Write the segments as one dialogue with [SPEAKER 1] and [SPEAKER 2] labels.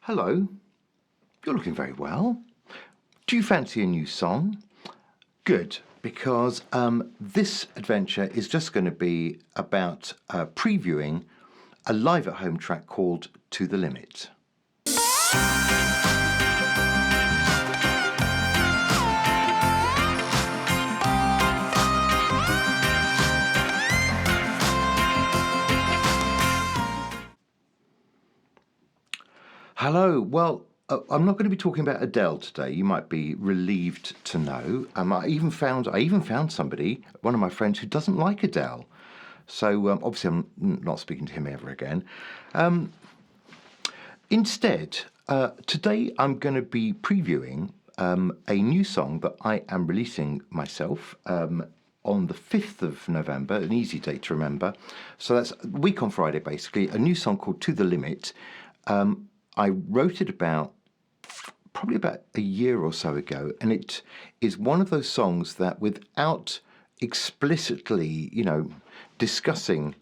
[SPEAKER 1] Hello, you're looking very well. Do you fancy a new song? Good, because this adventure is just going to be about previewing a live at home track called To the Limit. Hello. Well, I'm not going to be talking about Adele today. You might be relieved to know. I even found somebody, one of my friends, who doesn't like Adele. So obviously, I'm not speaking to him ever again. Instead, today I'm going to be previewing a new song that I am releasing myself. On the 5th of November, an easy date to remember. So that's a week on Friday, basically. A new song called To the Limit. I wrote it probably about a year or so ago, and it is one of those songs that, without explicitly, discussing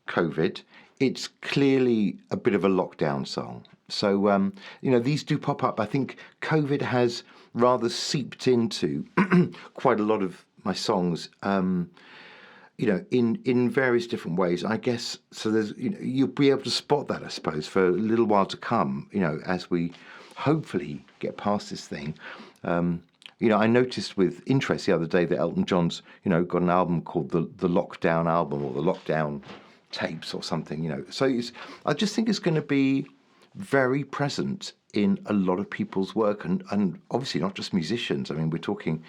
[SPEAKER 1] COVID, it's clearly a bit of a lockdown song. So, these do pop up. I think COVID has rather seeped into quite a lot of my songs. In various different ways, I guess. So you'll be able to spot that, I suppose, for a little while to come. As we hopefully get past this thing. I noticed with interest the other day that Elton John's, got an album called the Lockdown album or the Lockdown tapes or something. So I just think it's going to be very present in a lot of people's work, and obviously not just musicians. I mean, we're talking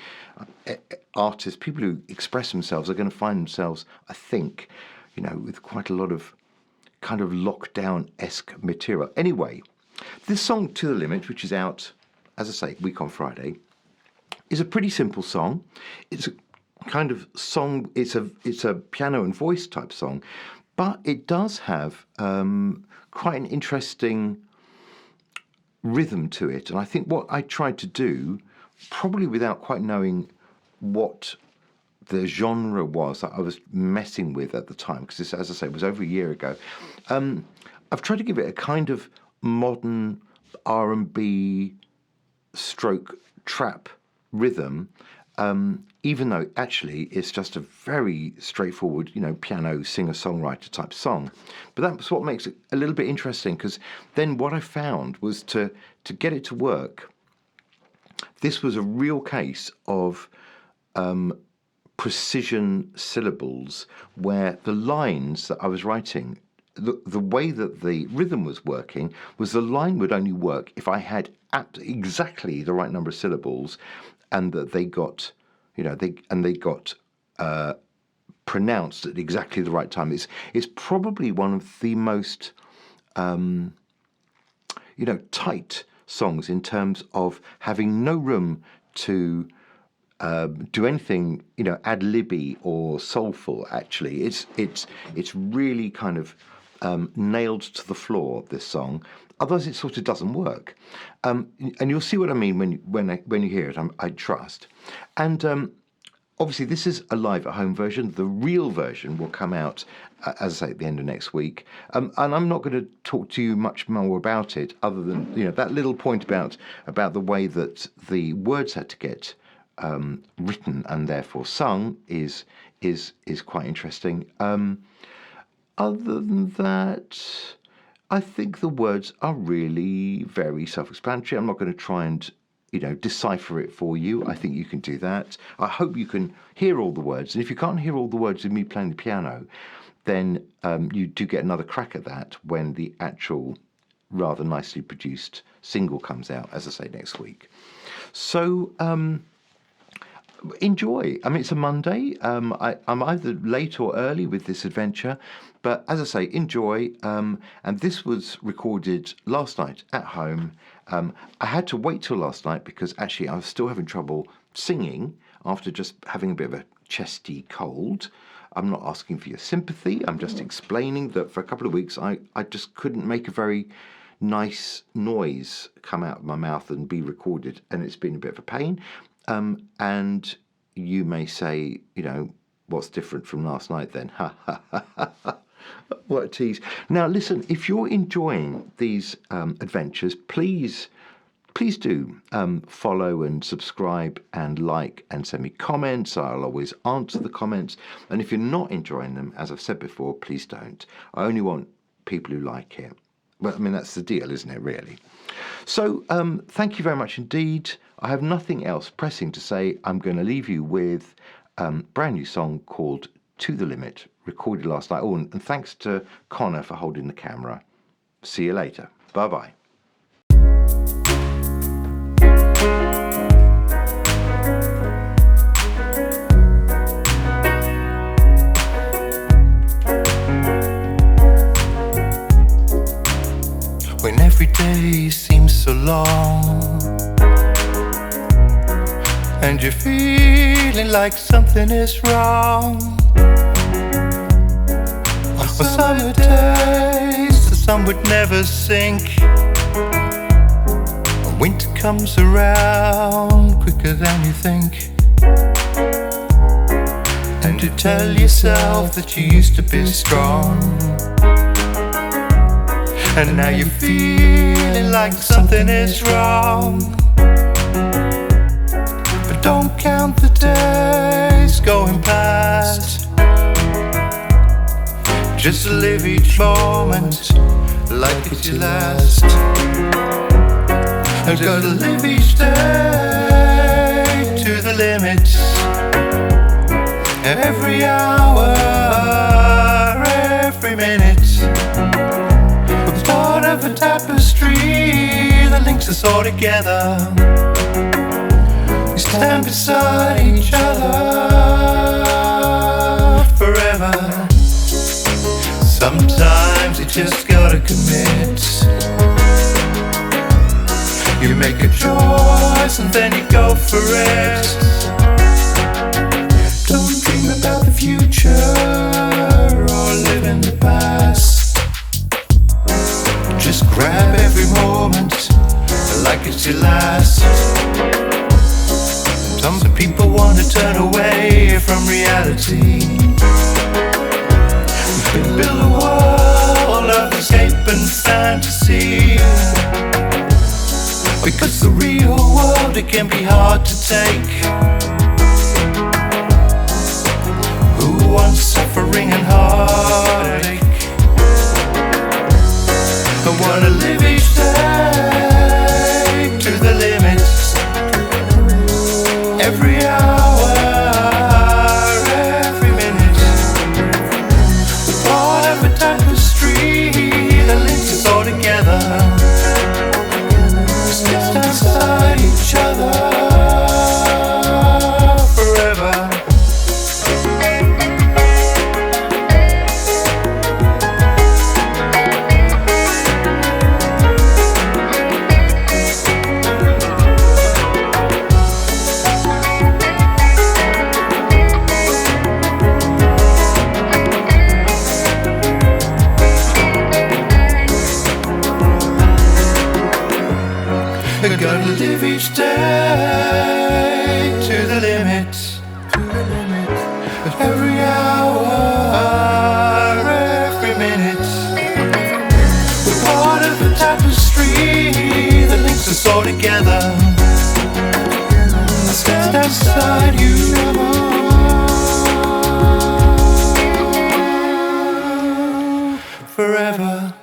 [SPEAKER 1] artists, people who express themselves are going to find themselves, I think, with quite a lot of kind of lockdown-esque material. Anyway, this song, To the Limit, which is out, as I say, week on Friday, is a pretty simple song. It's a kind of song, it's a piano and voice type song, but it does have quite an interesting rhythm to it. And I think what I tried to do, probably without quite knowing what the genre was that I was messing with at the time, because this, as I say, was over a year ago, I've tried to give it a kind of modern R&B stroke trap rhythm, even though actually it's just a very straightforward, piano singer-songwriter type song. But that's what makes it a little bit interesting, because then what I found was to get it to work, this was a real case of precision syllables, where the lines that I was writing, the way that the rhythm was working was the line would only work if I had exactly the right number of syllables, and that they got, they got pronounced at exactly the right time. It's probably one of the most, tight songs in terms of having no room to do anything, ad-libby or soulful. Actually, it's really kind of nailed to the floor, this song. Otherwise, it sort of doesn't work. And you'll see what I mean when you hear it, I trust. And obviously, this is a live at home version. The real version will come out, as I say, at the end of next week. And I'm not going to talk to you much more about it, other than that little point about the way that the words had to get written and therefore sung is quite interesting. Other than that, I think the words are really very self-explanatory. I'm not going to try and decipher it for you. I think you can do that. I hope you can hear all the words. And if you can't hear all the words with me playing the piano, then you do get another crack at that when the actual rather nicely produced single comes out, as I say, next week. So enjoy. I mean, it's a Monday. I'm either late or early with this adventure, but as I say, enjoy. And this was recorded last night at home. I had to wait till last night because actually I was still having trouble singing after just having a bit of a chesty cold. I'm not asking for your sympathy. I'm just explaining that for a couple of weeks I just couldn't make a very nice noise come out of my mouth and be recorded, and it's been a bit of a pain. And you may say, what's different from last night then? What a tease. Now, listen, if you're enjoying these adventures, please do follow and subscribe and like and send me comments. I'll always answer the comments. And if you're not enjoying them, as I've said before, please don't. I only want people who like it. Well, I mean, that's the deal, isn't it, really? So thank you very much indeed. I have nothing else pressing to say. I'm going to leave you with a brand new song called To the Limit, recorded last night. Oh, and thanks to Connor for holding the camera. See you later. Bye-bye.
[SPEAKER 2] When every day seems so long and you're feeling like something is wrong, on summer days the sun would never sink, when winter comes around quicker than you think, and you tell yourself that you used to be strong, and now you're feeling like something is wrong. But don't count the days going past, just live each moment like it's your last. I've got to live each day to the limit, every hour, every minute, part of a tapestry that links us all together. We stand beside each other forever. Sometimes you just gotta commit. You make a choice and then you go for it. Don't dream about the future or live in the past. Just grab every moment like it's your last. Some people want to turn away from reality. We can build a world of escape and fantasy, because the real world, it can be hard to take. Who wants suffering and heartache? I wanna live each day to the limit, every hour, every minute, part of a tapestry that links us all together. Stand beside each other forever. I gotta live each day to the limit, every hour, every minute, we're part of a tapestry that links us all together. I stand beside you forever.